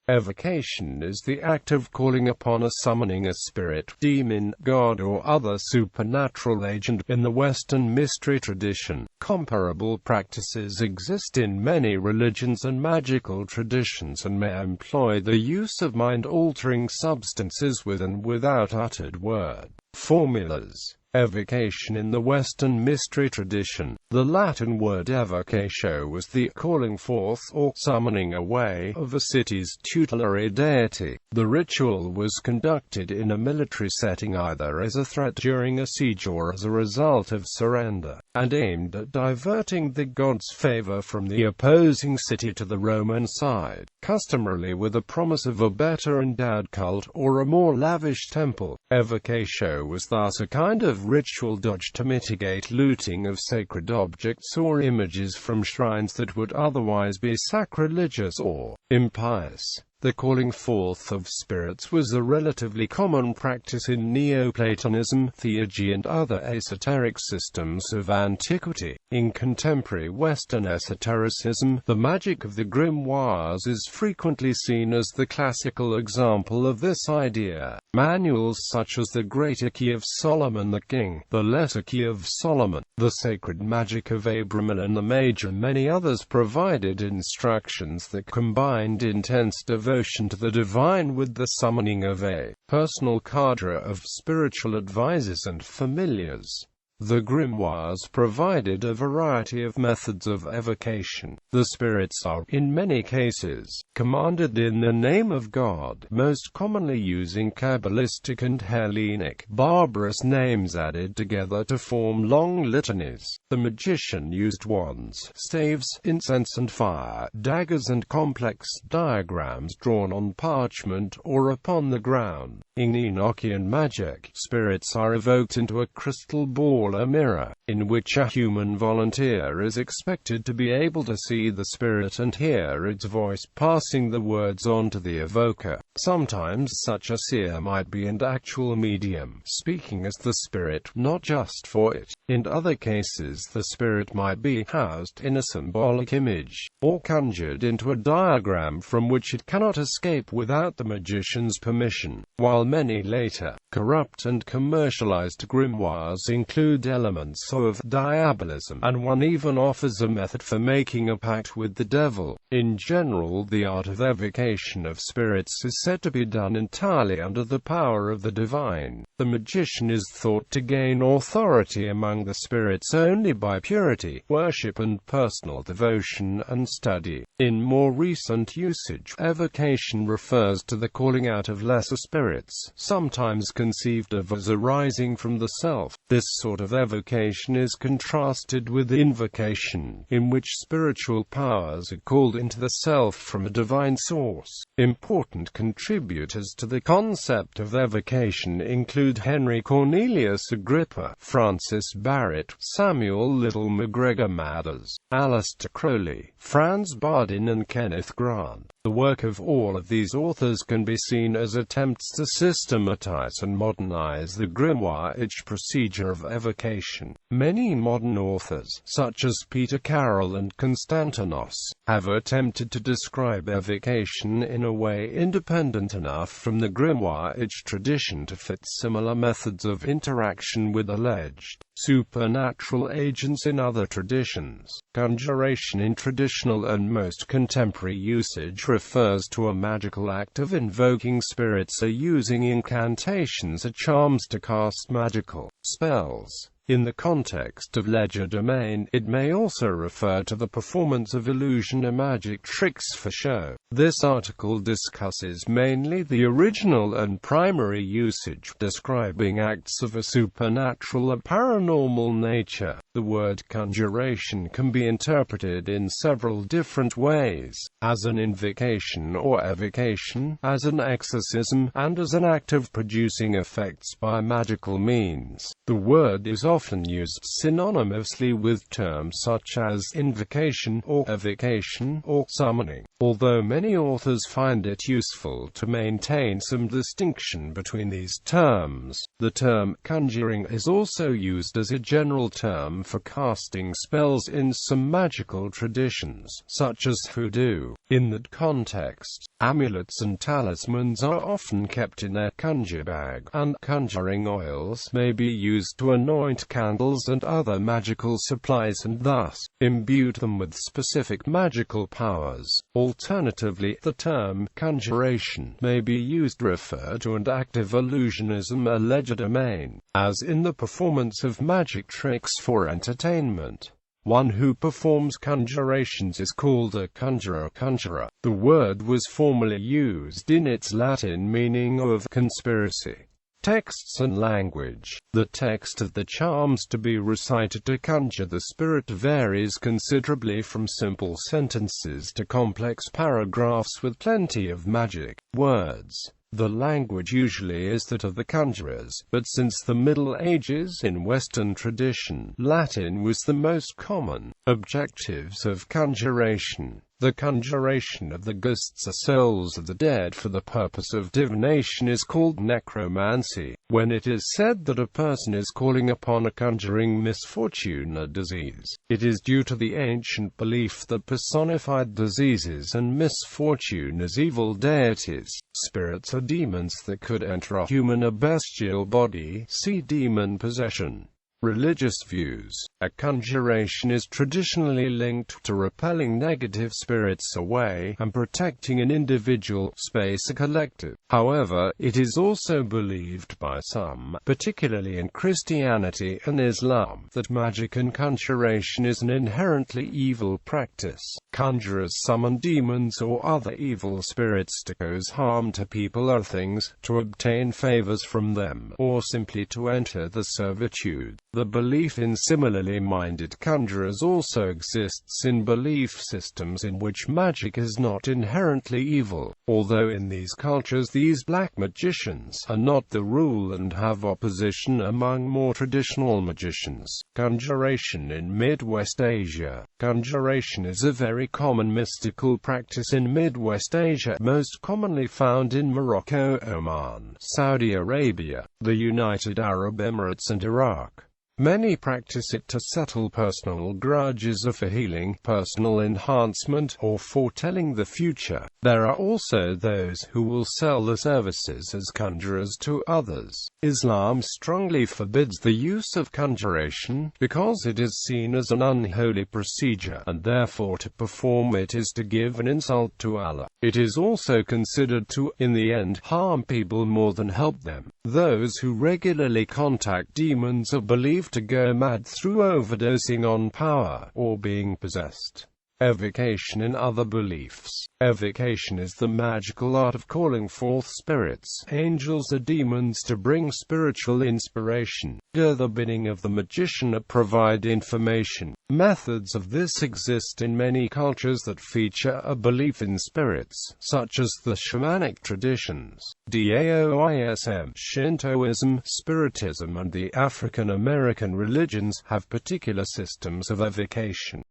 Evocation is the act of calling upon or summoning a spirit, demon, god or other supernatural agent. In the Western mystery tradition, comparable practices exist in many religions and magical traditions and may employ the use of mind-altering substances with and without uttered word formulas. Evocation in the Western mystery tradition. The Latin word evocatio was the calling forth or summoning away of a city's tutelary deity. The ritual was conducted in a military setting either as a threat during a siege or as a result of surrender, and aimed at diverting the god's favor from the opposing city to the Roman side, customarily with a promise of a better endowed cult or a more lavish temple. Evocatio was thus a kind of ritual dodge to mitigate looting of sacred objects or images from shrines that would otherwise be sacrilegious or impious. The calling forth of spirits was a relatively common practice in Neoplatonism, theurgy and other esoteric systems of antiquity. In contemporary Western esotericism, the magic of the grimoires is frequently seen as the classical example of this idea. Manuals such as the Greater Key of Solomon the King, the Lesser Key of Solomon, the Sacred Magic of Abramelin and the Major, many others provided instructions that combined intense devotion to the divine with the summoning of a personal cadre of spiritual advisors and familiars. The grimoires provided a variety of methods of evocation. The spirits are, in many cases, commanded in the name of God, most commonly using Kabbalistic and Hellenic, barbarous names added together to form long litanies. The magician used wands, staves, incense and fire, daggers and complex diagrams drawn on parchment or upon the ground. In Enochian magic, spirits are evoked into a crystal ball, a mirror, in which a human volunteer is expected to be able to see the spirit and hear its voice passing the words on to the evoker. Sometimes such a seer might be an actual medium, speaking as the spirit, not just for it. In other cases the spirit might be housed in a symbolic image, or conjured into a diagram from which it cannot escape without the magician's permission. While many later, corrupt and commercialized grimoires include elements of diabolism, and one even offers a method for making a pact with the devil. In general, the art of evocation of spirits is said to be done entirely under the power of the divine. The magician is thought to gain authority among the spirits only by purity, worship and personal devotion and study. In more recent usage, evocation refers to the calling out of lesser spirits, sometimes conceived of as arising from the self. This sort of evocation is contrasted with invocation, in which spiritual powers are called into the self from a divine source. Important contributors to the concept of evocation include Henry Cornelius Agrippa, Francis Barrett, Samuel Little MacGregor Mathers, Aleister Crowley, Franz Bardin and Kenneth Grant. The work of all of these authors can be seen as attempts to systematize and modernize the grimoire-age procedure of evocation. Many modern authors, such as Peter Carroll and Konstantinos, have attempted to describe evocation in a way independent enough from the grimoire-age tradition to fit similar methods of interaction with alleged supernatural agents in other traditions. Conjuration in traditional and most contemporary usage refers to a magical act of invoking spirits or using incantations or charms to cast magical spells. In the context of legerdemain, it may also refer to the performance of illusion or magic tricks for show. This article discusses mainly the original and primary usage, describing acts of a supernatural or paranormal nature. The word conjuration can be interpreted in several different ways: as an invocation or evocation, as an exorcism, and as an act of producing effects by magical means. The word is often used synonymously with terms such as invocation or evocation or summoning, although many authors find it useful to maintain some distinction between these terms. The term conjuring is also used as a general term for casting spells in some magical traditions, such as hoodoo. In that context, amulets and talismans are often kept in their conjure bag, and conjuring oils may be used to anoint candles and other magical supplies and thus imbue them with specific magical powers. Alternatively, the term conjuration may be used to refer to an active illusionism or legerdemain, as in the performance of magic tricks for entertainment. One who performs conjurations is called a conjurer. The word was formerly used in its Latin meaning of conspiracy. Texts and language. The text of the charms to be recited to conjure the spirit varies considerably from simple sentences to complex paragraphs with plenty of magic words. The language usually is that of the conjurers, but since the Middle Ages in Western tradition, Latin was the most common. Objectives of conjuration. The conjuration of the ghosts or souls of the dead for the purpose of divination is called necromancy. When it is said that a person is calling upon a conjuring misfortune or disease, it is due to the ancient belief that personified diseases and misfortune as evil deities, spirits or demons that could enter a human or bestial body. See demon possession. Religious views. A conjuration is traditionally linked to repelling negative spirits away and protecting an individual, space or collective. However, it is also believed by some, particularly in Christianity and Islam, that magic and conjuration is an inherently evil practice. Conjurers summon demons or other evil spirits to cause harm to people or things, to obtain favors from them, or simply to enter the servitude. The belief in similarly minded conjurers also exists in belief systems in which magic is not inherently evil, although in these cultures these black magicians are not the rule and have opposition among more traditional magicians. Conjuration in Midwest Asia. Conjuration is a very common mystical practice in Midwest Asia, most commonly found in Morocco, Oman, Saudi Arabia, the United Arab Emirates and Iraq. Many practice it to settle personal grudges or for healing, personal enhancement, or foretelling the future. There are also those who will sell the services as conjurers to others. Islam strongly forbids the use of conjuration, because it is seen as an unholy procedure, and therefore to perform it is to give an insult to Allah. It is also considered to, in the end, harm people more than help them. Those who regularly contact demons are believed to go mad through overdosing on power, or being possessed. Evocation in other beliefs. Evocation is the magical art of calling forth spirits, angels or demons to bring spiritual inspiration, do the bidding of the magician or provide information. Methods of this exist in many cultures that feature a belief in spirits, such as the shamanic traditions, Daoism, Shintoism, Spiritism and the African American religions have particular systems of evocation.